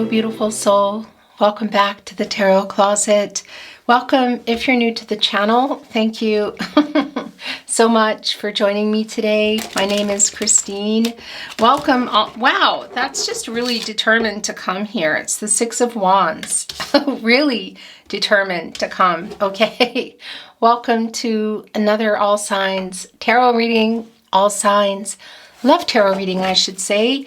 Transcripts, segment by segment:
Hello, beautiful soul. Welcome back to the Tarot Closet. Welcome if you're new to the channel. Thank you so much for joining me today. My name is Christine. Welcome. Wow, that's just really determined to come here. It's the Six of Wands. Really determined to come. Okay. Welcome to another All Signs tarot reading. All Signs love tarot reading, I should say.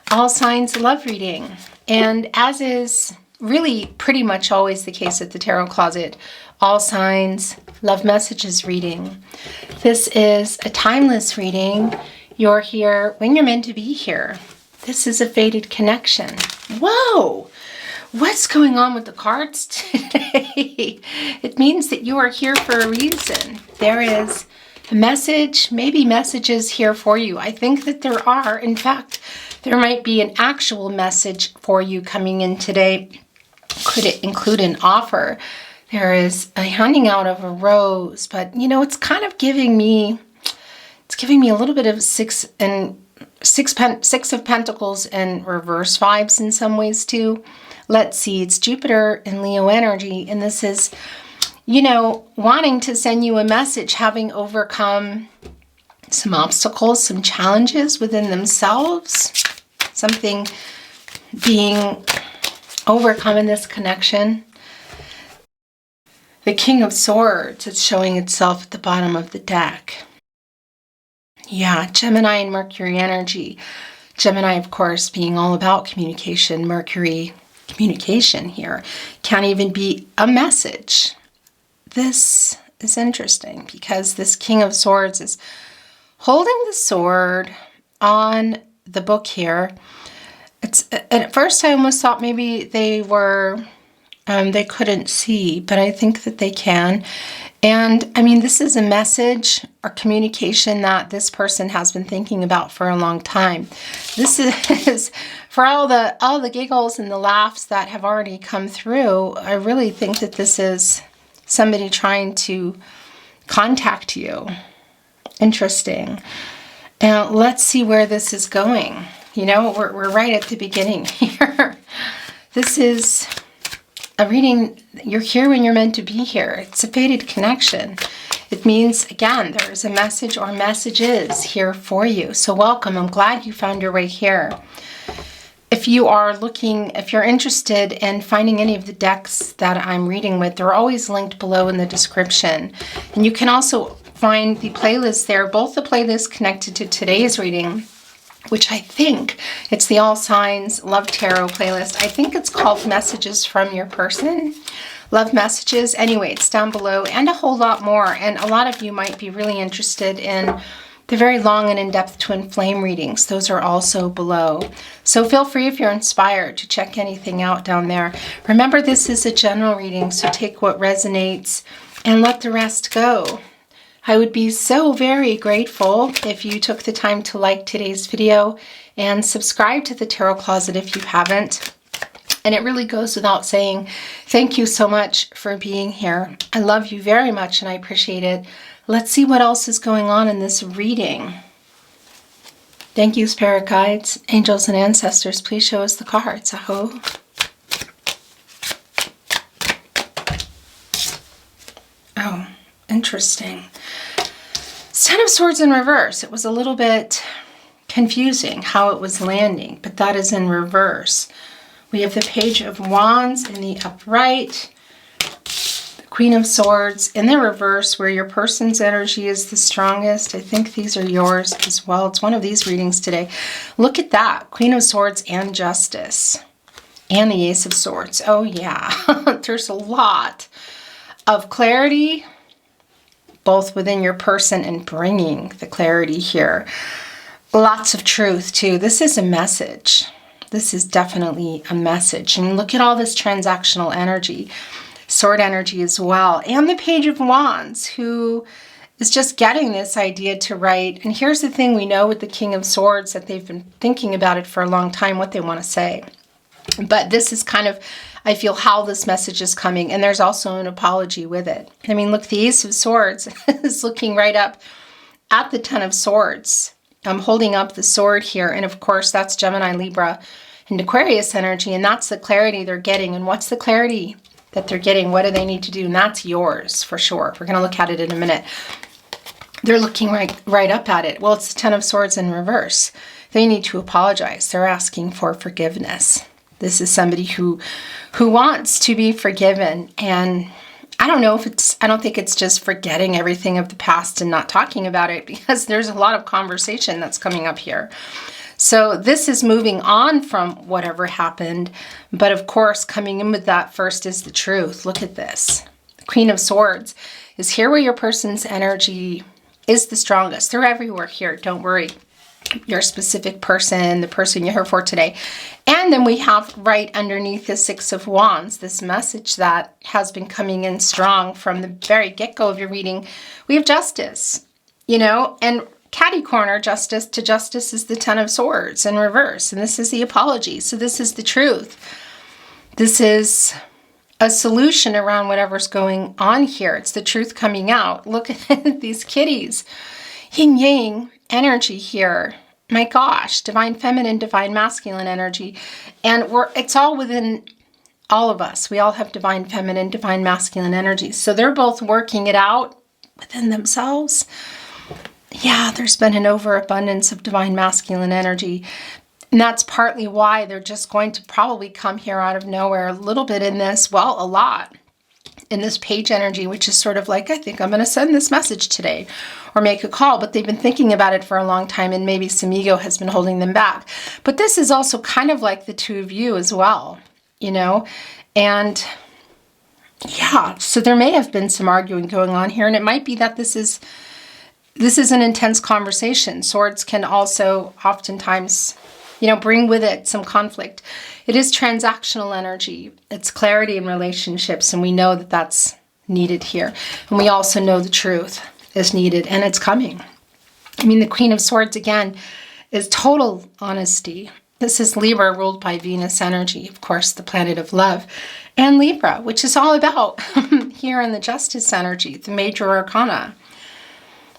All Signs love reading. And as is really pretty much always the case at the Tarot Closet, all signs love messages reading. This is a timeless reading. You're here when you're meant to be here. This is a fated connection. Whoa! What's going on with the cards today? It means that you are here for a reason. There is a message, maybe messages here for you. I think that there are. In fact, there might be an actual message for you coming in today. Could it include an offer? There is a handing out of a rose, but you know, it's kind of giving me, a little bit of Six of Pentacles and reverse vibes in some ways too. Let's see, it's Jupiter and Leo energy, and this is, you know, wanting to send you a message, having overcome some obstacles, some challenges within themselves, something being overcome in this connection. The King of Swords is showing itself at the bottom of the deck. Yeah, Gemini and Mercury energy. Gemini, of course, being all about communication. Mercury, communication here. Can't even be a message. This is interesting because this King of Swords is holding the sword on the book here. At first I almost thought maybe they couldn't see, but I think that they can. And I mean, this is a message or communication that this person has been thinking about for a long time. This is for all the giggles and the laughs that have already come through. I really think that this is somebody trying to contact you. Interesting. Now let's see where this is going. You know, we're right at the beginning here. This is a reading. You're here when you're meant to be here. It's a fated connection. It means, again, there's a message or messages here for you. So welcome. I'm glad you found your way here. If you are looking, if you're interested in finding any of the decks that I'm reading with, they're always linked below in the description. And you can also find the playlist there, both the playlists connected to today's reading, which I think it's the All Signs Love Tarot playlist. I think it's called Messages from Your Person. Love messages. Anyway, it's down below, and a whole lot more. And a lot of you might be really interested in the very long and in-depth twin flame readings. Those are also below. So feel free, if you're inspired, to check anything out down there. Remember, this is a general reading, so take what resonates and let the rest go. I would be so very grateful if you took the time to like today's video and subscribe to the Tarot Closet if you haven't. And it really goes without saying, thank you so much for being here. I love you very much and I appreciate it. Let's see what else is going on in this reading. Thank you, spirit guides, angels, and ancestors. Please show us the cards. Aho. Oh, interesting. Ten of Swords in reverse. It was a little bit confusing how it was landing, but that is in reverse. We have the Page of Wands in the upright, the Queen of Swords in the reverse, where your person's energy is the strongest. I think these are yours as well. It's one of these readings today. Look at that. Queen of Swords and Justice. And the Ace of Swords. Oh yeah. There's a lot of clarity, both within your person and bringing the clarity here. Lots of truth too. This is a message. This is definitely a message. And look at all this transactional energy, sword energy as well. And the Page of Wands, who is just getting this idea to write. And here's the thing, we know with the King of Swords that they've been thinking about it for a long time, what they want to say. But this is kind of, I feel, how this message is coming. And there's also an apology with it. I mean, look, the Ace of Swords is looking right up at the Ten of Swords. I'm holding up the sword here. And of course, that's Gemini, Libra, and Aquarius energy, and that's the clarity they're getting. And what's the clarity that they're getting? What do they need to do? And that's yours for sure. We're going to look at it in a minute. They're looking right up at it. Well, it's the Ten of Swords in reverse. They need to apologize. They're asking for forgiveness. This is somebody who wants to be forgiven. And I don't think it's just forgetting everything of the past and not talking about it, because there's a lot of conversation that's coming up here. So this is moving on from whatever happened. But of course, coming in with that first is the truth. Look at this. The Queen of Swords is here where your person's energy is the strongest. They're everywhere here. Don't worry. Your specific person, the person you're here for today. And then we have right underneath the Six of Wands, this message that has been coming in strong from the very get-go of your reading. We have Justice, and catty corner justice to Justice is the Ten of Swords in reverse. And this is the apology. So this is the truth. This is a solution around whatever's going on here. It's the truth coming out. Look at these kitties. Yin yang energy here. My gosh, divine feminine, divine masculine energy. And it's all within all of us. We all have divine feminine, divine masculine energy. So they're both working it out within themselves. Yeah, there's been an overabundance of divine masculine energy. And that's partly why they're just going to probably come here out of nowhere a little bit in this, well, a lot in this page energy, which is sort of like, I think I'm going to send this message today or make a call. But they've been thinking about it for a long time, and maybe some ego has been holding them back. But this is also kind of like the two of you as well, and yeah, so there may have been some arguing going on here, and it might be that this is an intense conversation. Swords can also oftentimes bring with it some conflict. It is transactional energy. It's clarity in relationships, and we know that that's needed here. And we also know the truth is needed, and it's coming. The Queen of Swords, again, is total honesty. This is Libra, ruled by Venus energy, of course, the planet of love. And Libra, which is all about, here in the Justice energy, the major arcana.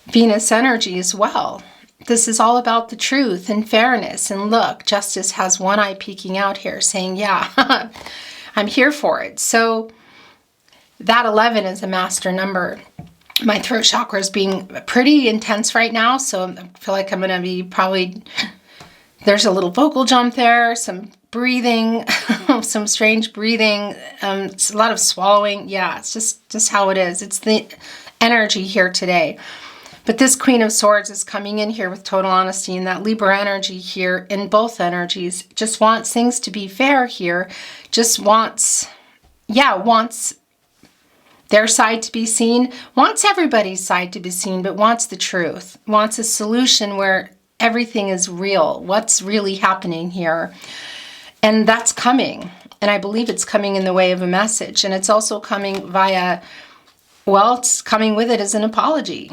Venus energy as well. This is all about the truth and fairness. And look, Justice has one eye peeking out here saying, yeah, I'm here for it. So that 11 is a master number. My throat chakra is being pretty intense right now. So I feel like I'm going to be there's a little vocal jump there, some breathing, some strange breathing, it's a lot of swallowing. Yeah, it's just how it is. It's the energy here today. But this Queen of Swords is coming in here with total honesty, and that Libra energy here in both energies just wants things to be fair here. Just wants their side to be seen, wants everybody's side to be seen, but wants the truth, wants a solution where everything is real, what's really happening here. And that's coming. And I believe it's coming in the way of a message. And it's also coming it's coming with it as an apology.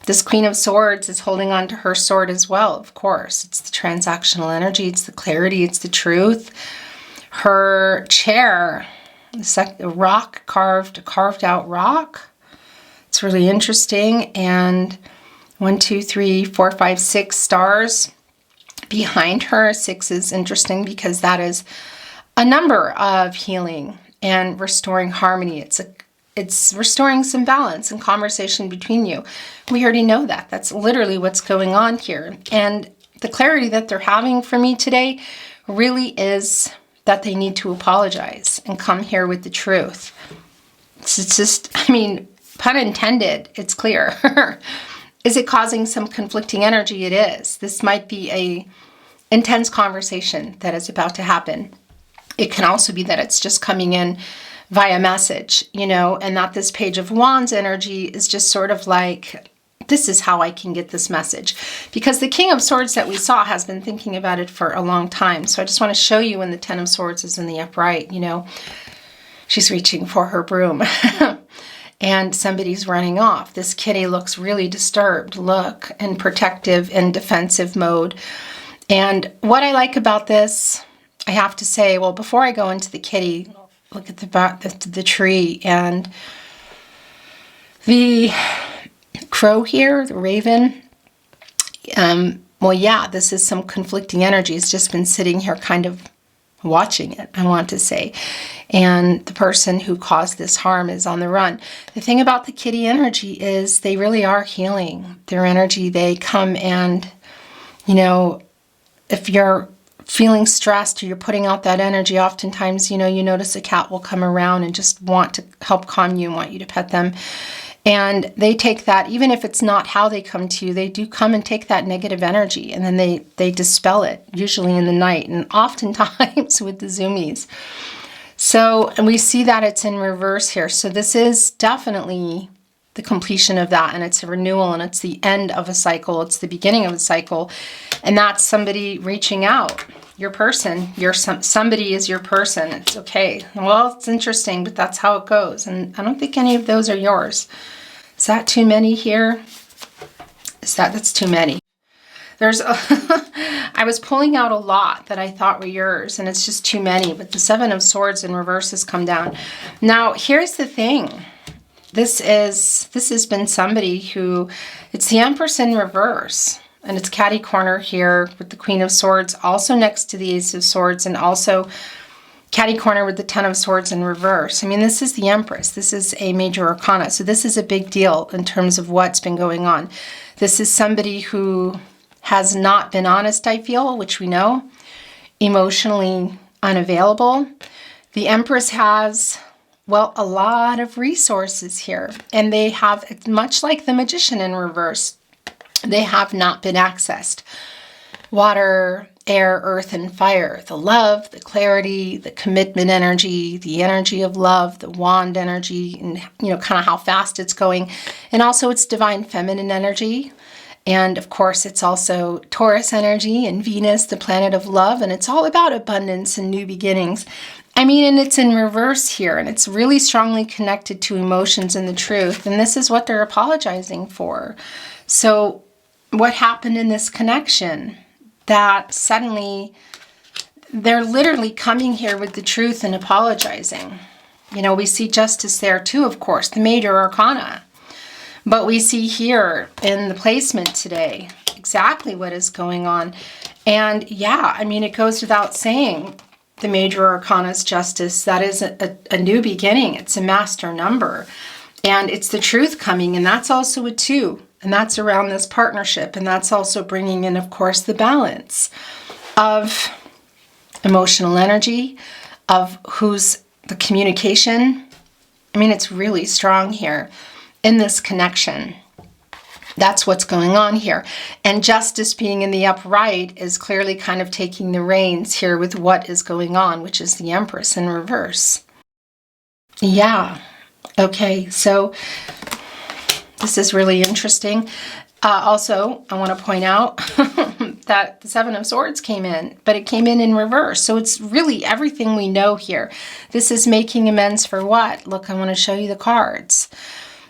This Queen of Swords is holding on to her sword as well, of course. It's the transactional energy, it's the clarity, it's the truth. Her chair, the rock, carved out rock. It's really interesting. And 1, 2, 3, 4, 5, 6 stars behind her. 6 is interesting because that is a number of healing and restoring harmony. It's restoring some balance and conversation between you. We already know that. That's literally what's going on here. And the clarity that they're having for me today really is that they need to apologize and come here with the truth. It's just, pun intended, it's clear. Is it causing some conflicting energy? It is. This might be a intense conversation that is about to happen. It can also be that it's just coming in via message, and that this Page of Wands energy is just sort of like, this is how I can get this message. Because the King of Swords that we saw has been thinking about it for a long time. So I just want to show you when the Ten of Swords is in the upright, she's reaching for her broom and somebody's running off. This kitty looks really disturbed, in protective and defensive mode. And what I like about this, I have to say, well, before I go into the kitty, look at the tree and the crow here, the raven. When well, yeah, this is some conflicting energy. It's just been sitting here kind of watching it, I want to say. And the person who caused this harm is on the run. The thing about the kitty energy is they really are healing. Their energy, they come and, you know, if you're feeling stressed or you're putting out that energy, oftentimes, you know, you notice a cat will come around and just want to help calm you and want you to pet them. And they take that, even if it's not how they come to you, they do come and take that negative energy, and then they dispel it, usually in the night, and oftentimes with the zoomies. So, and we see that it's in reverse here. So this is definitely the completion of that, and it's a renewal, and it's the end of a cycle. It's the beginning of a cycle, and that's somebody reaching out. Your person, somebody is your person. It's okay. Well, it's interesting, but that's how it goes. And I don't think any of those are yours. Is that too many here? That's too many. I was pulling out a lot that I thought were yours, and it's just too many. But the Seven of Swords in reverse has come down. Now, here's the thing. This has been somebody who, it's the Empress in reverse. And it's catty corner here with the Queen of Swords, also next to the Ace of Swords, and also catty corner with the Ten of Swords in reverse. I mean, this is the Empress. This is a major arcana. So this is a big deal in terms of what's been going on. This is somebody who has not been honest, I feel, which we know, emotionally unavailable. The Empress has, well, a lot of resources here, and they have, it's much like the Magician in reverse. They have not been accessed. Water, air, earth, and fire. The love, the clarity, the commitment energy, the energy of love, the wand energy, and, you know, kind of how fast it's going. And also it's divine feminine energy. And of course, it's also Taurus energy and Venus, the planet of love. And it's all about abundance and new beginnings. I mean, and it's in reverse here. And it's really strongly connected to emotions and the truth. And this is what they're apologizing for. So what happened in this connection that suddenly they're literally coming here with the truth and apologizing. You know, we see justice there too, of course, the major arcana. But we see here in the placement today exactly what is going on. And yeah, I mean, it goes without saying, the major arcana's justice, that is a new beginning. It's a master number. And it's the truth coming, and that's also a 2. And that's around this partnership. And that's also bringing in, of course, the balance of emotional energy, of who's the communication. I mean, it's really strong here in this connection. That's what's going on here. And justice being in the upright is clearly kind of taking the reins here with what is going on, which is the Empress in reverse. Yeah. Okay, so this is really interesting. Also, I want to point out that the Seven of Swords came in, but it came in reverse. So it's really everything we know here. This is making amends for what? Look, I want to show you the cards.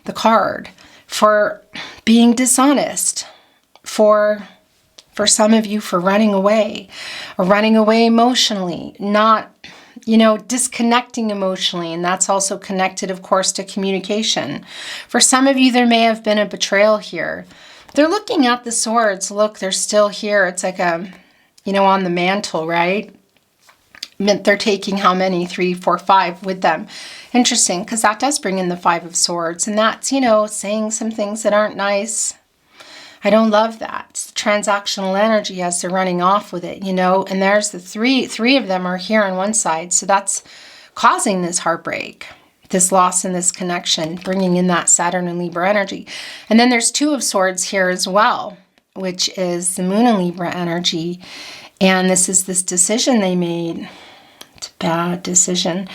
The card for being dishonest, for some of you for running away, or running away emotionally, not, you know, disconnecting emotionally. And that's also connected, of course, to communication. For some of you, there may have been a betrayal here. They're looking at the swords. Look, they're still here. It's like a, you know, on the mantle, right? They're taking how many? 3, 4, 5 with them. Interesting, because that does bring in the 5 of Swords. And that's, you know, saying some things that aren't nice. I don't love that. It's the transactional energy as they're running off with it, you know. And there's the 3 of them are here on one side. So that's causing this heartbreak, this loss and this connection, bringing in that Saturn and Libra energy. And then there's 2 of Swords here as well, which is the Moon and Libra energy. And this is this decision they made. It's a bad decision.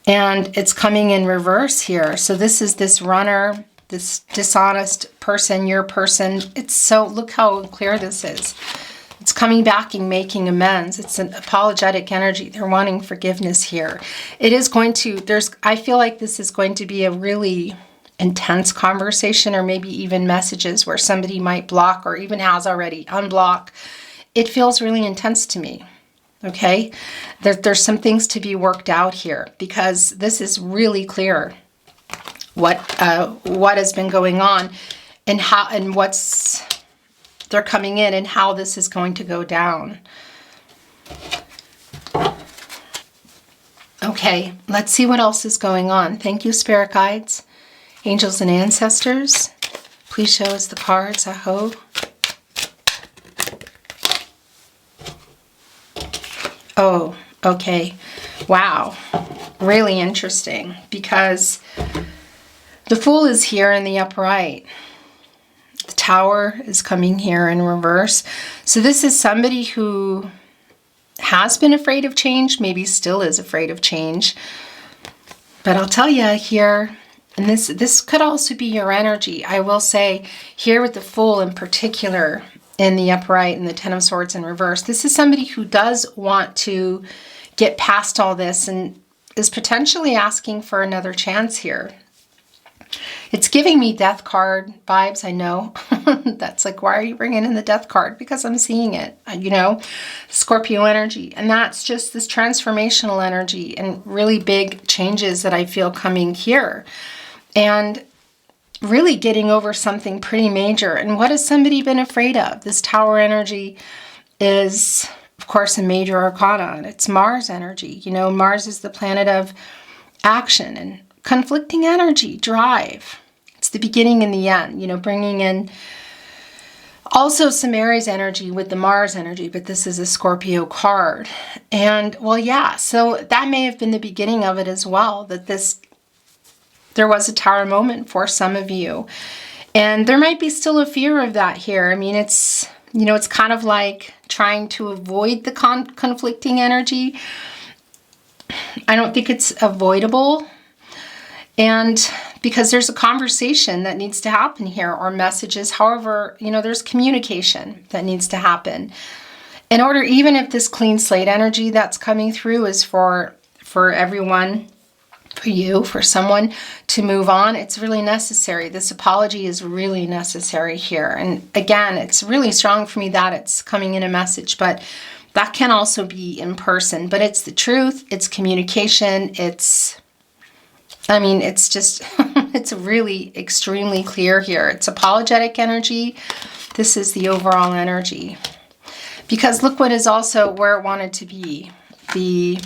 And it's coming in reverse here. So this is this runner, this dishonest person, your person. It's so, look how clear this is. It's coming back and making amends. It's an apologetic energy. They're wanting forgiveness here. It is going to, I feel like this is going to be a really intense conversation, or maybe even messages where somebody might block or even has already unblock. It feels really intense to me, okay? There's some things to be worked out here, because this is really clear what has been going on and how, and what's they're coming in and how this is going to go down. Okay, let's see what else is going on. Thank you, spirit guides, angels, and ancestors. Please show us the cards, I hope. Oh, okay. Wow. Really interesting, because the Fool is here in the upright. The Tower is coming here in reverse. So this is somebody who has been afraid of change, maybe still is afraid of change. But I'll tell you here, and this could also be your energy. I will say here with the Fool in particular, in the upright and the Ten of Swords in reverse, this is somebody who does want to get past all this and is potentially asking for another chance here. It's giving me death card vibes, I know. That's like, why are you bringing in the death card? Because I'm seeing it, you know, Scorpio energy. And that's just this transformational energy and really big changes that I feel coming here. And really getting over something pretty major. And what has somebody been afraid of? This Tower energy is, of course, a major arcana. And it's Mars energy. You know, Mars is the planet of action and conflicting energy, drive. It's the beginning and the end, you know, bringing in also some Aries energy with the Mars energy, but this is a Scorpio card. And well, yeah, so that may have been the beginning of it as well, that there was a Tower moment for some of you. And there might be still a fear of that here. I mean, it's, you know, it's kind of like trying to avoid the conflicting energy. I don't think it's avoidable. And because there's a conversation that needs to happen here, or messages, however, you know, there's communication that needs to happen. In order, even if this clean slate energy that's coming through is for everyone, for you, for someone to move on, it's really necessary. This apology is really necessary here. And again, it's really strong for me that it's coming in a message, but that can also be in person. But it's the truth, it's communication, I mean, it's just, it's really extremely clear here. It's apologetic energy. This is the overall energy. Because look what is also where it wanted to be. The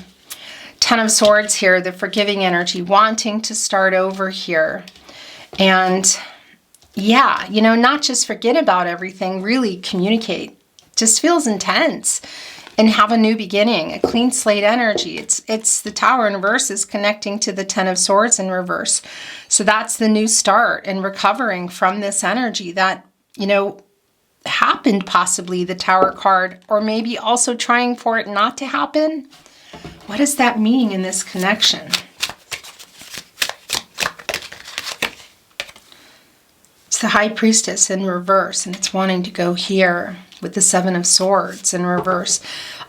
Ten of Swords here, the forgiving energy, wanting to start over here. And yeah, you know, not just forget about everything, really communicate. Just feels intense. And have a new beginning, a clean slate energy. It's the Tower in reverse is connecting to the Ten of Swords in reverse. So that's the new start and recovering from this energy that, you know, happened possibly, the Tower card, or maybe also trying for it not to happen. What does that mean in this connection? It's the High Priestess in reverse, and it's wanting to go here with the Seven of Swords in reverse.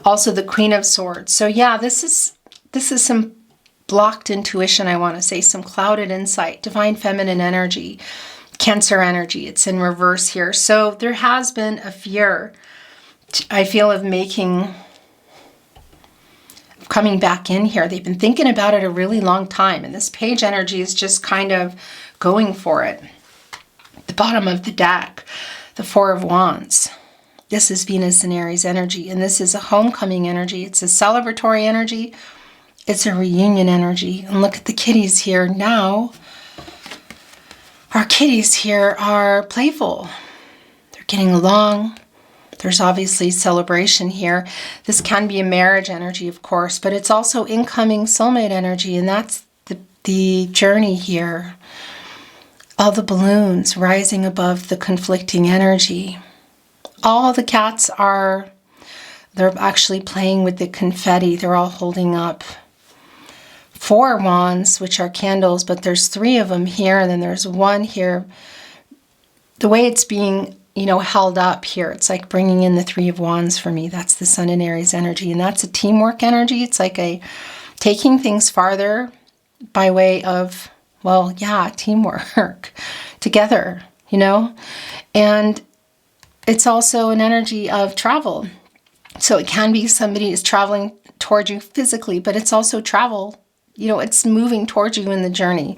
Also the Queen of Swords. So yeah, this is some blocked intuition, I want to say, some clouded insight, divine feminine energy, Cancer energy. It's in reverse here. So there has been a fear, I feel, of coming back in here. They've been thinking about it a really long time, and this Page energy is just kind of going for it. At the bottom of the deck, the Four of Wands. This is Venus and Aries energy, and this is a homecoming energy. It's a celebratory energy. It's a reunion energy. And look at the kitties here now. Our kitties here are playful. They're getting along. There's obviously celebration here. This can be a marriage energy, of course, but it's also incoming soulmate energy, and that's the journey here. All the balloons rising above the conflicting energy. All the cats they're actually playing with the confetti. They're all holding up 4 wands, which are candles, but there's 3 of them here, and then there's 1 here. The way it's being, you know, held up here, it's like bringing in the 3 of wands for me. That's the Sun and Aries energy, and that's a teamwork energy. It's like a taking things farther by way of, well, yeah, teamwork together, you know, and it's also an energy of travel. So it can be somebody is traveling toward you physically, but it's also travel. You know, it's moving towards you in the journey.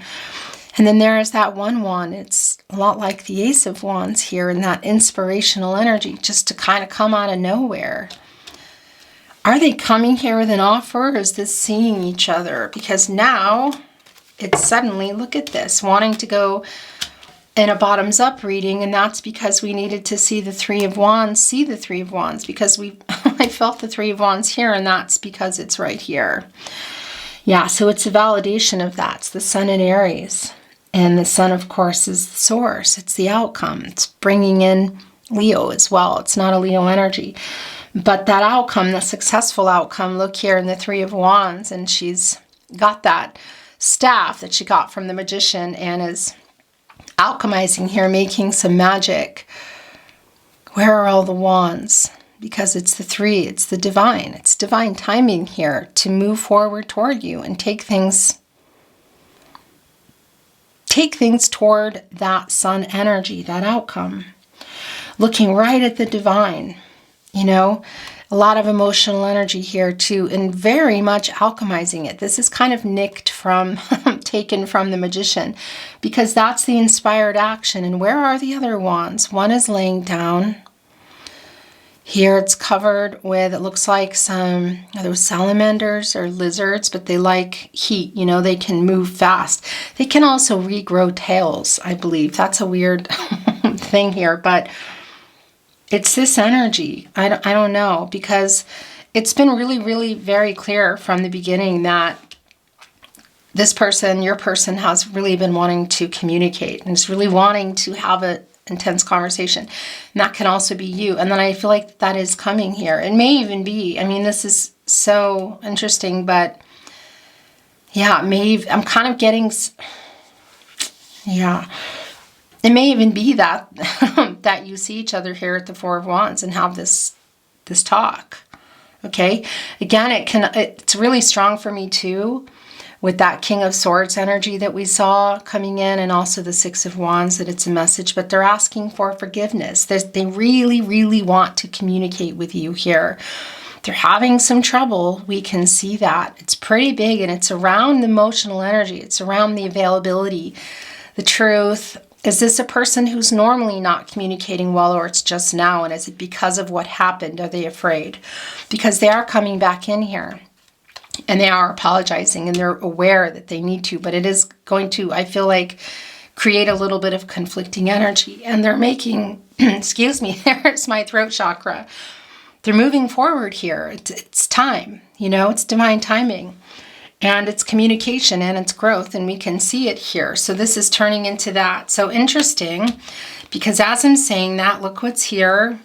And then there is that one. It's a lot like the Ace of Wands here, and that inspirational energy just to kind of come out of nowhere. Are they coming here with an offer, or is this seeing each other? Because now it's suddenly, look at this, wanting to go in a bottoms-up reading, and that's because we needed to see the Three of Wands, because I felt the Three of Wands here, and that's because it's right here. Yeah, so it's a validation of that. It's the Sun in Aries. And the Sun, of course, is the source. It's the outcome. It's bringing in Leo as well. It's not a Leo energy. But that outcome, the successful outcome, look here in the Three of Wands, and she's got that staff that she got from the magician and is alchemizing here, making some magic. Where are all the wands? Because it's the three, it's the divine. It's divine timing here to move forward toward you and take things toward that sun energy, that outcome. Looking right at the divine, you know, a lot of emotional energy here too, and very much alchemizing it. This is kind of nicked from, taken from the magician, because that's the inspired action. And where are the other wands? One is laying down. Here it's covered with, it looks like some, are those salamanders or lizards, but they like heat, you know, they can move fast. They can also regrow tails, I believe. That's a weird thing here, but it's this energy. I don't know, because it's been really very clear from the beginning that this person, your person, has really been wanting to communicate and is really wanting to have an intense conversation. And that can also be you. And then I feel like that is coming here. It may even be, I mean, this is so interesting, but yeah, I'm kind of getting, yeah. It may even be that that you see each other here at the Four of Wands and have this talk. Okay? Again, it's really strong for me too, with that King of Swords energy that we saw coming in, and also the Six of Wands, that it's a message, but they're asking for forgiveness. They really want to communicate with you here. They're having some trouble. We can see that. It's pretty big, and it's around the emotional energy. It's around the availability, the truth. Is this a person who's normally not communicating well, or it's just now? And is it because of what happened? Are they afraid? Because they are coming back in here, and they are apologizing, and they're aware that they need to, but it is going to, I feel like, create a little bit of conflicting energy. And they're making, excuse me, there's my throat chakra. They're moving forward here. It's time, you know, it's divine timing. And it's communication and it's growth, and we can see it here. So this is turning into that. So interesting, because as I'm saying that, look what's here.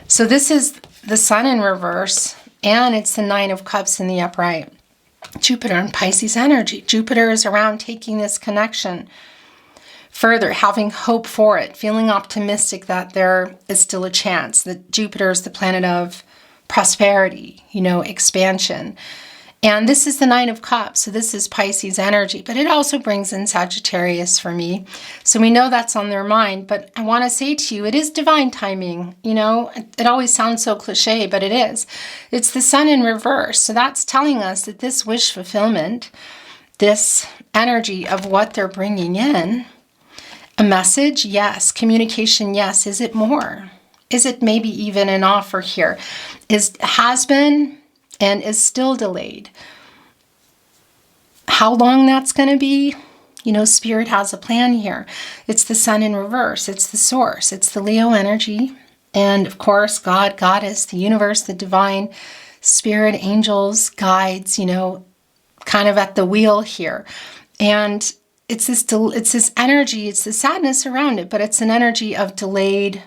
So this is the Sun in reverse, and it's the Nine of Cups in the upright. Jupiter and Pisces energy. Jupiter is around taking this connection further, having hope for it, feeling optimistic that there is still a chance. That Jupiter is the planet of prosperity, you know, expansion. And this is the Nine of Cups, so this is Pisces energy, but it also brings in Sagittarius for me. So we know that's on their mind, but I want to say to you, it is divine timing. You know, it always sounds so cliche, but it is. It's the Sun in reverse, so that's telling us that this wish fulfillment, this energy of what they're bringing in, a message, yes. Communication, yes. Is it more? Is it maybe even an offer here? Has been and is still delayed. How long that's going to be, you know, Spirit has a plan here. It's the Sun in reverse. It's the source. It's the Leo energy. And of course, God, Goddess, the universe, the divine, Spirit, angels, guides, you know, kind of at the wheel here. And it's this energy, it's the sadness around it, but it's an energy of delayed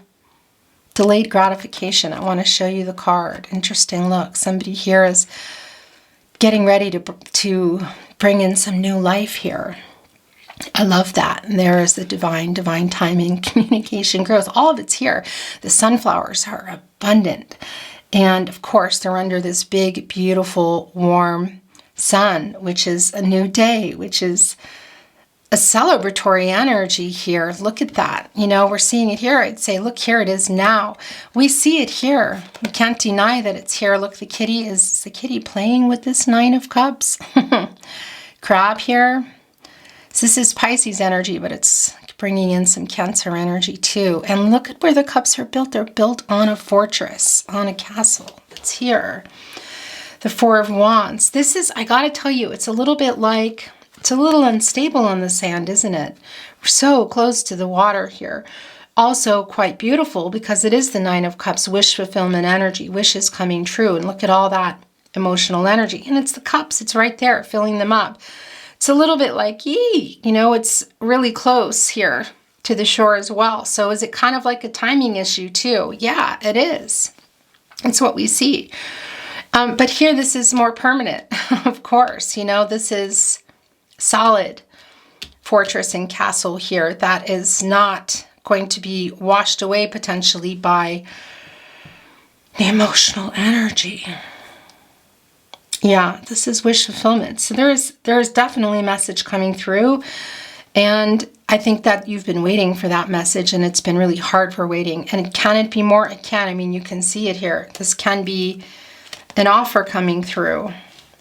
gratification. I want to show you the card. Interesting. Look, somebody here is getting ready to bring in some new life here. I love that. And there is the divine timing, communication, growth. All of it's here. The sunflowers are abundant. And of course, they're under this big, beautiful, warm sun, which is a new day, which is a celebratory energy here. Look at that. You know, we're seeing it here. I'd say, look, here it is now. We see it here. We can't deny that it's here. Look, the kitty, is the kitty playing with this Nine of Cups? Crab here. So this is Pisces energy, but it's bringing in some Cancer energy too. And look at where the cups are built. They're built on a fortress, on a castle. It's here. The Four of Wands. This is, I gotta tell you, it's a little bit like, it's a little unstable on the sand, isn't it? We're so close to the water here. Also quite beautiful because it is the Nine of Cups, wish fulfillment energy, wishes coming true. And look at all that emotional energy. And it's the cups, it's right there, filling them up. It's a little bit like, yee, you know, it's really close here to the shore as well. So is it kind of like a timing issue too? Yeah, it is. It's what we see. But here, this is more permanent, of course. You know, this is solid fortress and castle here that is not going to be washed away potentially by the emotional energy. Yeah, this is wish fulfillment. So there is definitely a message coming through. And I think that you've been waiting for that message, and it's been really hard for waiting. And can it be more? It can. I mean, you can see it here. This can be an offer coming through.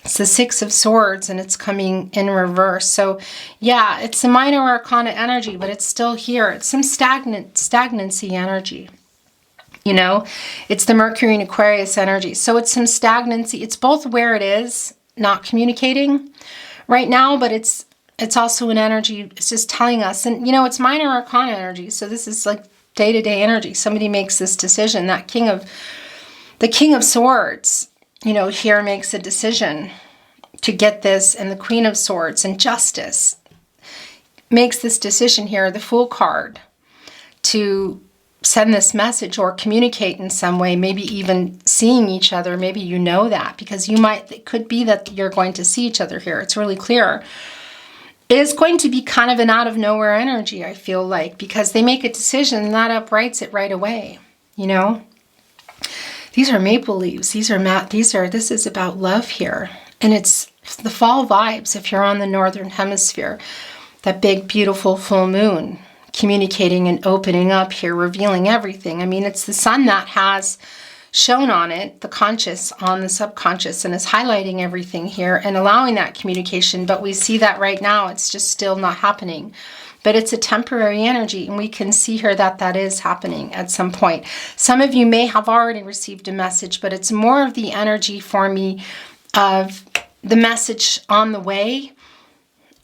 It's the Six of Swords, and it's coming in reverse. So yeah, it's a minor arcana energy, but it's still here. It's some stagnancy energy. You know, it's the Mercury and Aquarius energy. So it's some stagnancy. It's both where it is, not communicating right now, but it's also an energy. It's just telling us, and you know, it's minor arcana energy. So this is like day-to-day energy. Somebody makes this decision. The King of Swords, you know, here makes a decision to get this, and the Queen of Swords and Justice makes this decision here, the Fool card, to send this message or communicate in some way, maybe even seeing each other. Maybe you know that because it could be that you're going to see each other here. It's really clear. It is going to be kind of an out of nowhere energy, I feel like, because they make a decision and that uprights it right away, you know? These are maple leaves. This is about love here. And it's the fall vibes if you're on the northern hemisphere. That big, beautiful full moon communicating and opening up here, revealing everything. I mean, it's the sun that has shown on it, the conscious on the subconscious, and is highlighting everything here and allowing that communication. But we see that right now, it's just still not happening. But it's a temporary energy, and we can see here that that is happening at some point. Some of you may have already received a message, but it's more of the energy for me of the message on the way,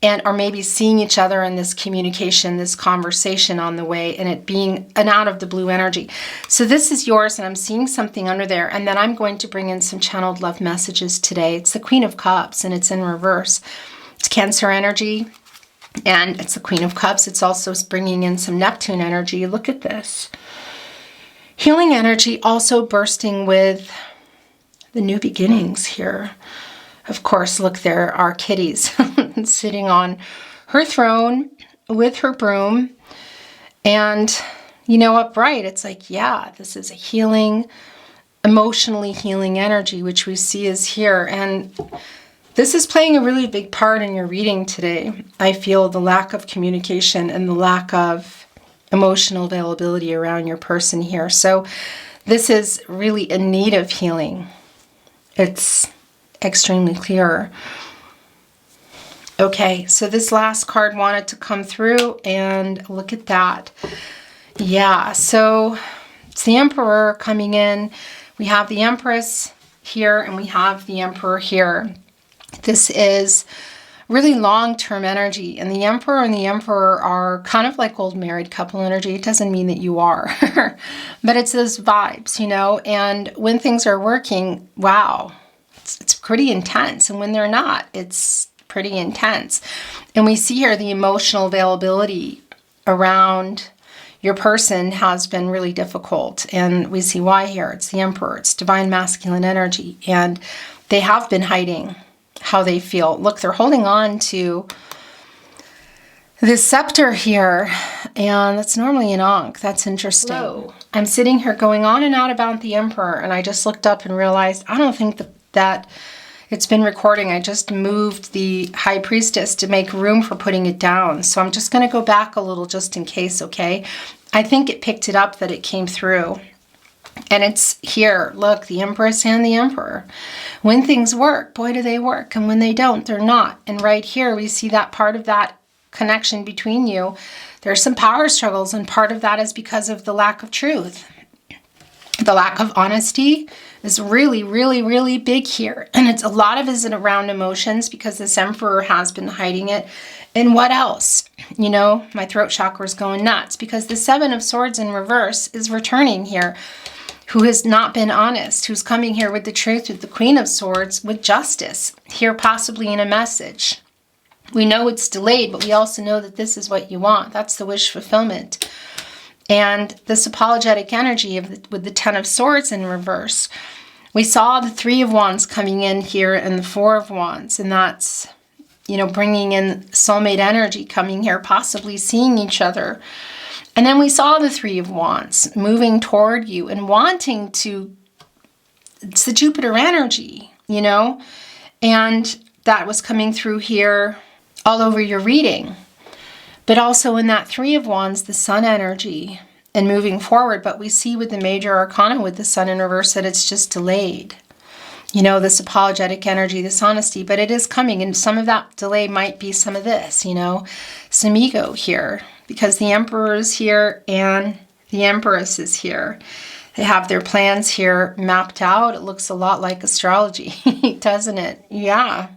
and or maybe seeing each other in this communication, this conversation on the way, and it being an out of the blue energy. So this is yours, and I'm seeing something under there, and then I'm going to bring in some channeled love messages today. It's the Queen of Cups, and it's in reverse. It's Cancer energy, and it's the Queen of Cups. It's also bringing in some Neptune energy. Look at this. Healing energy also bursting with the new beginnings here. Of course, look, there are kitties sitting on her throne with her broom. And, you know, upright, it's like, yeah, this is a healing, emotionally healing energy, which we see is here. And this is playing a really big part in your reading today. I feel the lack of communication and the lack of emotional availability around your person here. So this is really in need of healing. It's extremely clear. Okay, so this last card wanted to come through, and look at that. Yeah, so it's the Emperor coming in. We have the Empress here, and we have the Emperor here. This is really long-term energy, and the Emperor and the Emperor are kind of like old married couple energy. It doesn't mean that you are, but it's those vibes, you know, and when things are working, wow, it's pretty intense, and when they're not, it's pretty intense. And we see here the emotional availability around your person has been really difficult, and we see why here. It's the Emperor, it's divine masculine energy, and they have been hiding how they feel. Look, they're holding on to this scepter here, and that's normally an Ankh. That's interesting. Hello. I'm sitting here going on and out about the Emperor, and I just looked up and realized I don't think that it's been recording. I just moved the High Priestess to make room for putting it down. So I'm just going to go back a little just in case, okay? I think it picked it up that it came through. And it's here. Look, the Empress and the Emperor. When things work, boy, do they work. And when they don't, they're not. And right here, we see that part of that connection between you, there's some power struggles, and part of that is because of the lack of truth. The lack of honesty is really, really, really big here. And a lot of it is around emotions, because this Emperor has been hiding it. And what else? You know, my throat chakra is going nuts, because the Seven of Swords in reverse is returning here, who has not been honest, who's coming here with the truth, with the Queen of Swords, with justice, here possibly in a message. We know it's delayed, but we also know that this is what you want. That's the wish fulfillment. And this apologetic energy with the Ten of Swords in reverse. We saw the Three of Wands coming in here and the Four of Wands. And that's, you know, bringing in soulmate energy coming here, possibly seeing each other. And then we saw the Three of Wands moving toward you and wanting to, it's the Jupiter energy, you know, and that was coming through here all over your reading. But also in that Three of Wands, the Sun energy and moving forward. But we see with the major arcana with the Sun in reverse that it's just delayed. You know, this apologetic energy, this honesty, but it is coming. And some of that delay might be some of this, you know, some ego here, because the Emperor is here and the Empress is here. They have their plans here mapped out. It looks a lot like astrology, doesn't it? Yeah.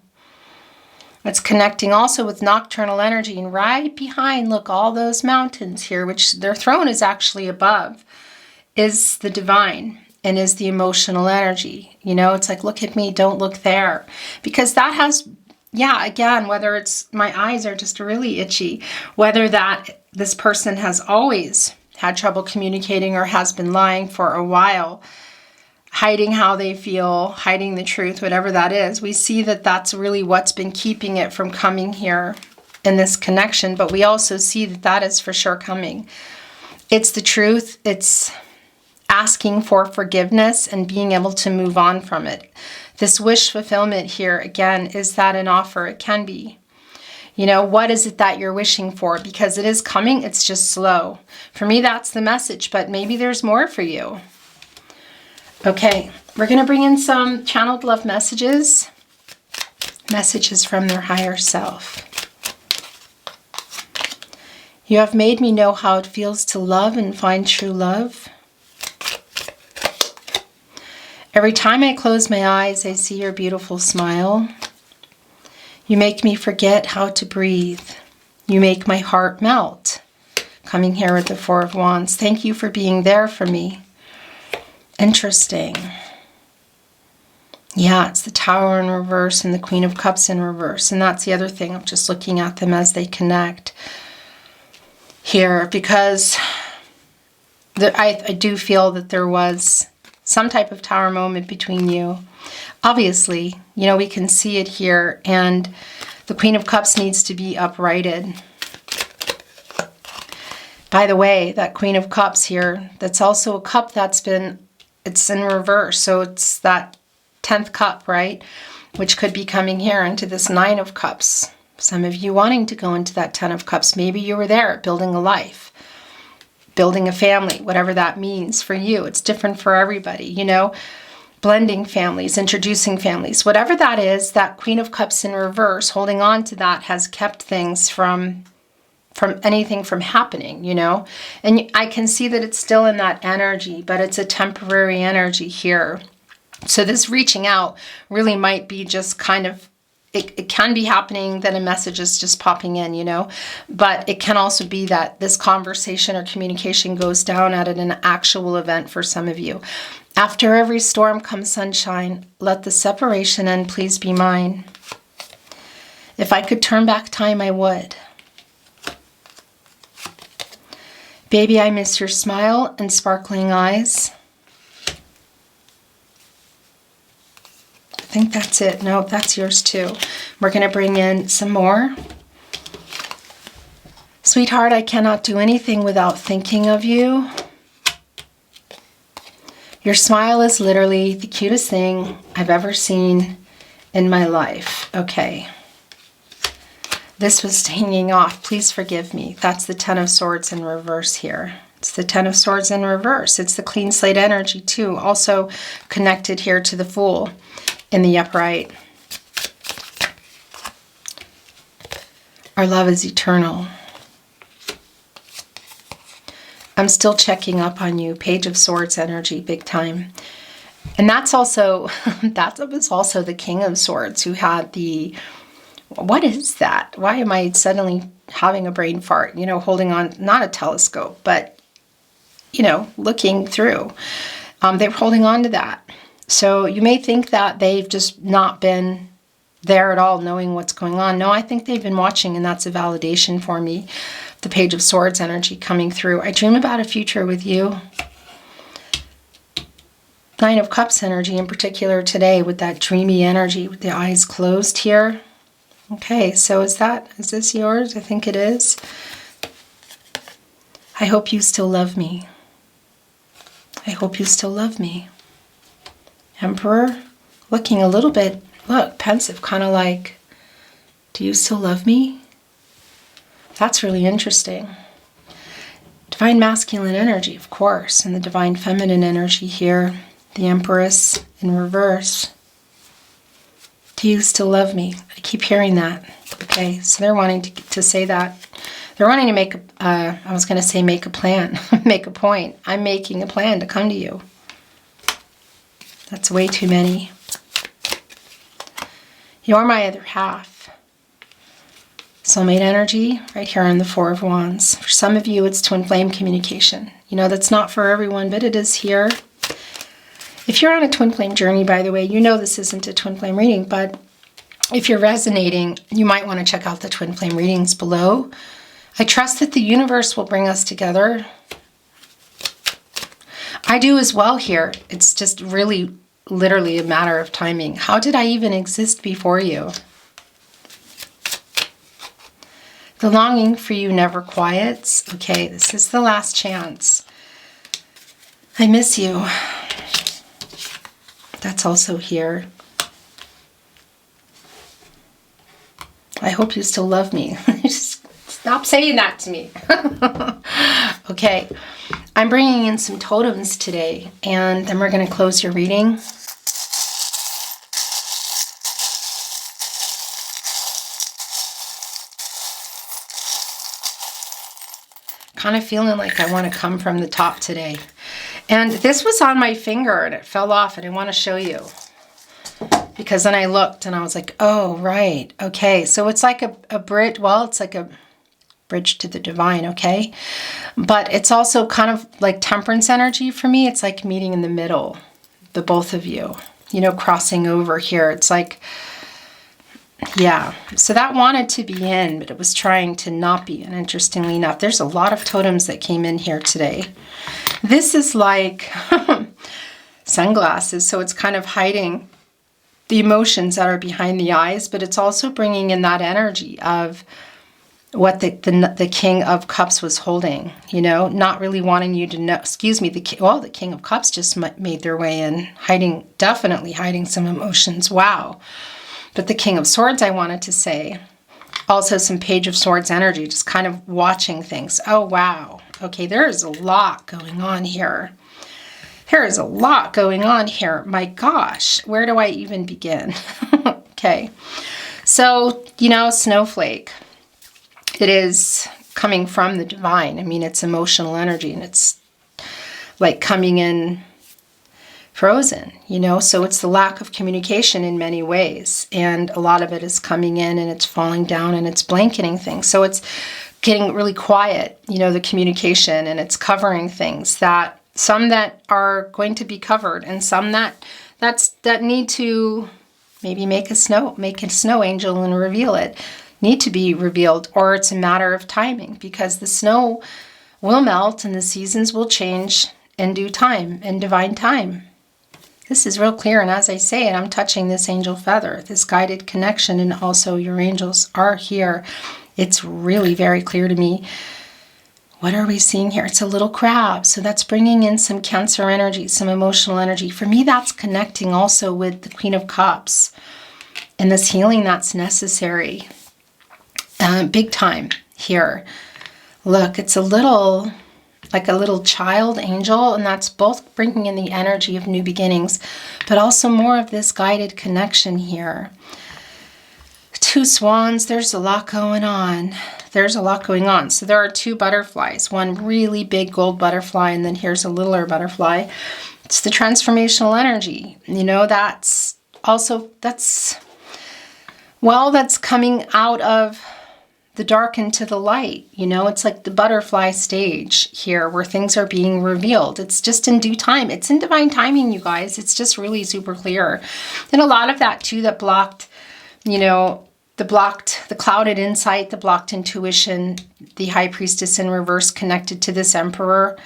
It's connecting also with nocturnal energy. And right behind, look, all those mountains here, which their throne is actually above, is the divine and is the emotional energy. You know, it's like, look at me, don't look there. Because that has, yeah, again, whether it's my eyes are just really itchy, whether that this person has always had trouble communicating or has been lying for a while, hiding how they feel, hiding the truth, whatever that is, we see that that's really what's been keeping it from coming here in this connection. But we also see that that is for sure coming. It's the truth. It's asking for forgiveness and being able to move on from it. This wish fulfillment here, again, is that an offer? It can be. You know, what is it that you're wishing for? Because it is coming, it's just slow. For me, that's the message, but maybe there's more for you. Okay, we're going to bring in some channeled love messages. Messages from their higher self. You have made me know how it feels to love and find true love. Every time I close my eyes, I see your beautiful smile. You make me forget how to breathe. You make my heart melt. Coming here with the Four of Wands. Thank you for being there for me. Interesting. Yeah, it's the Tower in reverse and the Queen of Cups in reverse. And that's the other thing. I'm just looking at them as they connect here, because I do feel that there was some type of Tower moment between you. Obviously, you know, we can see it here, and the Queen of Cups needs to be uprighted. By the way, that Queen of Cups here, that's also a cup that's been, it's in reverse, so it's that 10th cup, right? Which could be coming here into this 9 of Cups. Some of you wanting to go into that 10 of Cups. Maybe you were there building a life, building a family, whatever that means for you. It's different for everybody, you know, blending families, introducing families, whatever that is. That Queen of Cups in reverse, holding on to that has kept things from anything from happening, you know. And I can see that it's still in that energy, but it's a temporary energy here. So this reaching out really might be just kind of, it can be happening that a message is just popping in, you know, but it can also be that this conversation or communication goes down at an actual event for some of you. After every storm comes sunshine. Let the separation end, please be mine. If I could turn back time, I would. Baby, I miss your smile and sparkling eyes. I think that's it. No, that's yours too. We're going to bring in some more. Sweetheart, I cannot do anything without thinking of you. Your smile is literally the cutest thing I've ever seen in my life. Okay. This was hanging off. Please forgive me. That's the 10 of Swords in reverse here. It's the 10 of Swords in reverse. It's the clean slate energy too. Also connected here to the Fool in the upright. Our love is eternal. I'm still checking up on you. Page of Swords energy, big time. And that's also, that was also the King of Swords who had the, what is that? Why am I suddenly having a brain fart? You know, holding on, not a telescope, but, you know, looking through. They're holding on to that. So you may think that they've just not been there at all, knowing what's going on. No, I think they've been watching, and that's a validation for me. The Page of Swords energy coming through. I dream about a future with you. Nine of Cups energy in particular today, with that dreamy energy with the eyes closed here. Okay, so is this yours? I think it is. I hope you still love me. I hope you still love me. Emperor, looking a little bit, look, pensive, kind of like, do you still love me? That's really interesting. Divine masculine energy, of course, and the divine feminine energy here. The Empress in reverse. Do you still love me? I keep hearing that. Okay, so they're wanting to say that. They're wanting to make, I was going to say make a plan, make a point. I'm making a plan to come to you. That's way too many. You're my other half. Soulmate energy, right here on the Four of Wands. For some of you, it's twin flame communication. You know, that's not for everyone, but it is here. If you're on a twin flame journey, by the way, you know this isn't a twin flame reading, but if you're resonating, you might want to check out the twin flame readings below. I trust that the universe will bring us together. I do as well here. It's just really, literally a matter of timing. How did I even exist before you? The longing for you never quiets. Okay, this is the last chance. I miss you. That's also here. I hope you still love me. Stop saying that to me. Okay, I'm bringing in some totems today, and then we're going to close your reading. Kind of feeling like I want to come from the top today. And this was on my finger and it fell off, and I want to show you. Because then I looked and I was like, oh, right. Okay, so it's like a bridge. Well, it's like a bridge to the divine, okay? But it's also kind of like temperance energy for me. It's like meeting in the middle, the both of you, you know, crossing over here. It's like, yeah, so that wanted to be in, but it was trying to not be. And interestingly enough, there's a lot of totems that came in here today. This is like sunglasses, so it's kind of hiding the emotions that are behind the eyes, but it's also bringing in that energy of what the King of Cups was holding, you know, not really wanting you to know. Excuse me, the King of Cups just made their way in, hiding, definitely hiding some emotions. Wow. But the King of Swords, I wanted to say, also some Page of Swords energy, just kind of watching things. Oh, wow. Okay, there is a lot going on here. There is a lot going on here. My gosh, where do I even begin? Okay, so, you know, snowflake. It is coming from the divine. I mean, it's emotional energy, and it's like coming in frozen, you know, so it's the lack of communication in many ways, and a lot of it is coming in and it's falling down and it's blanketing things, so it's getting really quiet, you know, the communication, and it's covering things, that some that are going to be covered and some that need to maybe make a snow angel and reveal it, need to be revealed, or it's a matter of timing, because the snow will melt and the seasons will change in due time, in divine time. This is real clear, and as I say it, I'm touching this angel feather, this guided connection, and also your angels are here. It's really very clear to me. What are we seeing here? It's a little crab, so that's bringing in some Cancer energy, some emotional energy. For me, that's connecting also with the Queen of Cups and this healing that's necessary. Big time here. Look, it's a little, like a little child angel, and that's both bringing in the energy of new beginnings, but also more of this guided connection here. Two swans, there's a lot going on. There's a lot going on. So there are two butterflies, one really big gold butterfly, and then here's a littler butterfly. It's the transformational energy. You know, that's coming out of the dark into the light. You know, it's like the butterfly stage here where things are being revealed. It's just in due time. It's in divine timing, you guys. It's just really super clear. And a lot of that too that blocked, you know, the clouded insight, the blocked intuition, the high priestess in reverse connected to this emperor,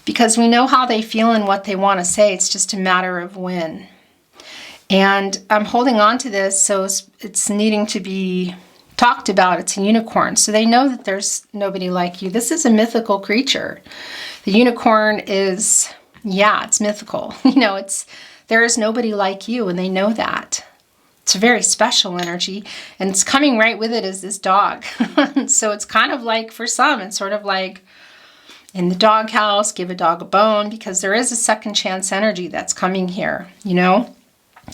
because we know how they feel and what they want to say. It's just a matter of when. And I'm holding on to this, so it's needing to be talked about. It's a unicorn. So they know that there's nobody like you. This is a mythical creature. The unicorn is, yeah, it's mythical. You know, there is nobody like you, and they know that. It's a very special energy, and it's coming right with it is this dog. So it's kind of like, for some, it's sort of like in the doghouse, give a dog a bone, because there is a second chance energy that's coming here, you know?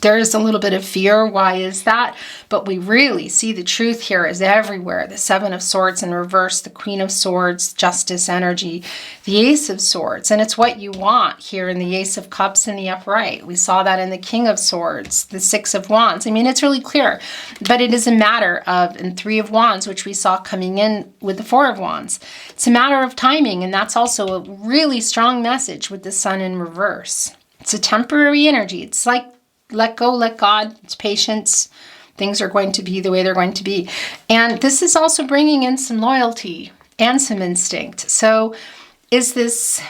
There is a little bit of fear. Why is that? But we really see the truth here is everywhere. The Seven of Swords in reverse, the Queen of Swords, justice energy, the Ace of Swords. And it's what you want here in the Ace of Cups in the upright. We saw that in the King of Swords, the Six of Wands. I mean, it's really clear. But it is a matter of, and Three of Wands, which we saw coming in with the Four of Wands. It's a matter of timing. And that's also a really strong message with the Sun in reverse. It's a temporary energy. It's like, let go, let God. It's patience. Things are going to be the way they're going to be. And this is also bringing in some loyalty and some instinct. So is this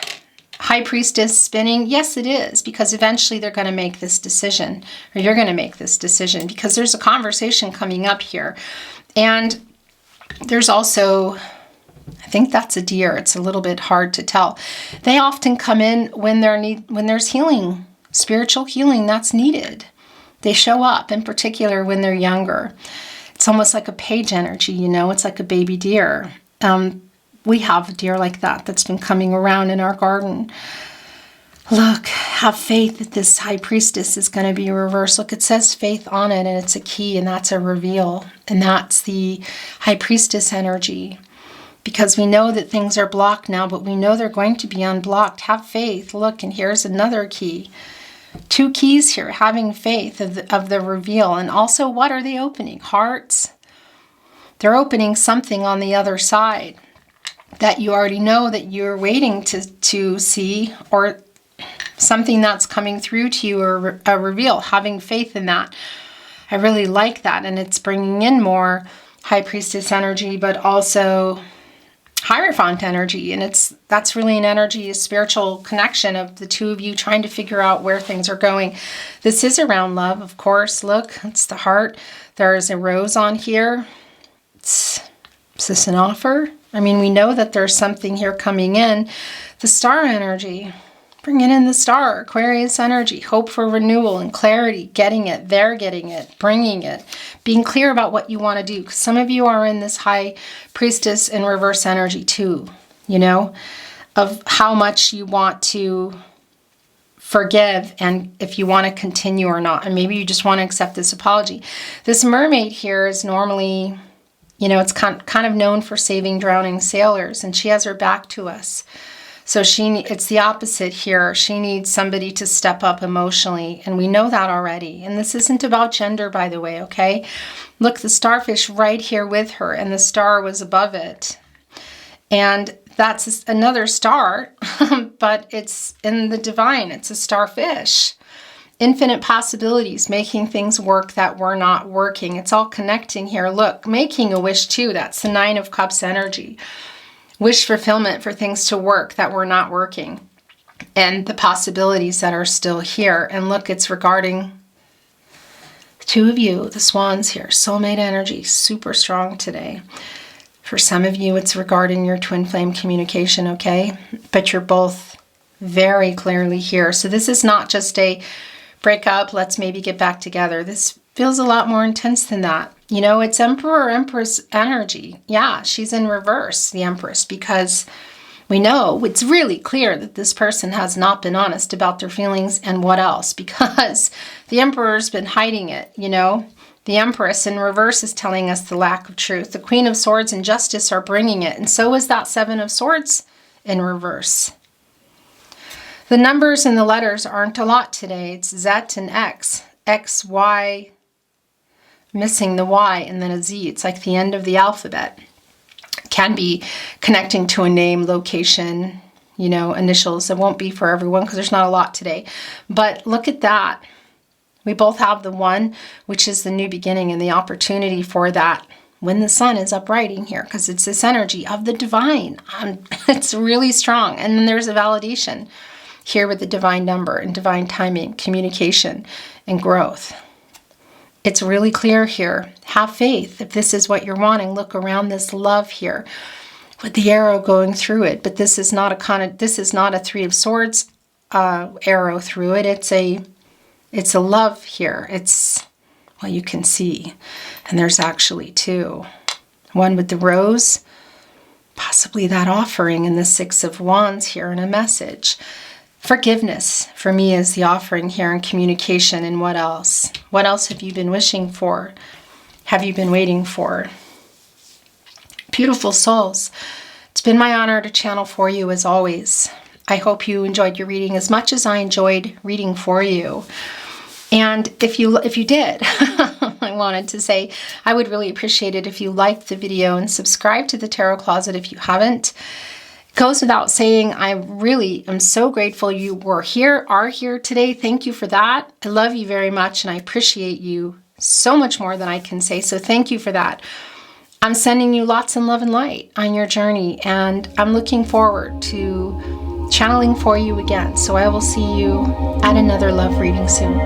high priestess spinning? Yes, it is, because eventually they're going to make this decision, or you're going to make this decision, because there's a conversation coming up here. And there's also, I think that's a deer. It's a little bit hard to tell. They often come in when there's healing, spiritual healing that's needed. They show up, in particular when they're younger. It's almost like a page energy, you know, it's like a baby deer. We have a deer like that that's been coming around in our garden. Look, have faith that this high priestess is going to be reversed. Look, it says faith on it, and it's a key, and that's a reveal. And that's the high priestess energy. Because we know that things are blocked now, but we know they're going to be unblocked. Have faith. Look, and here's another key. Two keys here, having faith of the reveal. And also, what are they opening? Hearts. They're opening something on the other side that you already know that you're waiting to see, or something that's coming through to you, or a reveal. Having faith in that. I really like that. And it's bringing in more high priestess energy, but also Hierophant energy, and that's really an energy, a spiritual connection of the two of you trying to figure out where things are going. This is around love, of course. Look, it's the heart. There is a rose on here. Is this an offer? I mean, we know that there's something here coming in. The star energy, bringing in the star, Aquarius energy, hope for renewal and clarity, getting it, they're getting it, bringing it, being clear about what you want to do. 'Cause some of you are in this high priestess in reverse energy too, you know, of how much you want to forgive and if you want to continue or not. And maybe you just want to accept this apology. This mermaid here is normally, you know, it's kind of known for saving drowning sailors, and she has her back to us. So it's the opposite here. She needs somebody to step up emotionally, and we know that already. And this isn't about gender, by the way, okay? Look, the starfish right here with her, and the star was above it. And that's another star, but it's in the divine. It's a starfish. Infinite possibilities, making things work that were not working. It's all connecting here. Look, making a wish too. That's the Nine of Cups energy. Wish fulfillment for things to work that were not working, and the possibilities that are still here. And look, it's regarding the two of you, the swans here. Soulmate energy, super strong today. For some of you, it's regarding your twin flame communication, okay? But you're both very clearly here. So this is not just a break up, let's maybe get back together. This feels a lot more intense than that. You know, it's Emperor, Empress energy. Yeah, she's in reverse, the Empress, because we know it's really clear that this person has not been honest about their feelings. And what else? Because the Emperor's been hiding it, you know. The Empress in reverse is telling us the lack of truth. The Queen of Swords and Justice are bringing it, and so is that Seven of Swords in reverse. The numbers and the letters aren't a lot today. It's Z and X. X, Y, missing the Y, and then a Z. It's like the end of the alphabet. It can be connecting to a name, location, you know, initials. It won't be for everyone because there's not a lot today. But look at that. We both have the 1, which is the new beginning and the opportunity for that when the sun is uprighting here, because it's this energy of the divine. It's really strong. And then there's a validation here with the divine number and divine timing, communication, and growth. It's really clear here. Have faith. If this is what you're wanting, look around this love here with the arrow going through it. But this is not a 3 of Swords arrow through it. It's a love here. It's, well, you can see. And there's actually 2. One with the rose, possibly that offering, and the 6 of Wands here in a message. Forgiveness for me is the offering here, and communication. And what else? What else have you been wishing for? Have you been waiting for? Beautiful souls. It's been my honor to channel for you as always. I hope you enjoyed your reading as much as I enjoyed reading for you. And if you did, I wanted to say I would really appreciate it if you liked the video and subscribe to the Tarot Closet if you haven't. It goes without saying, I really am so grateful you are here today. Thank you for that. I love you very much and I appreciate you so much more than I can say. So thank you for that. I'm sending you lots of love and light on your journey, and I'm looking forward to channeling for you again. So I will see you at another love reading soon.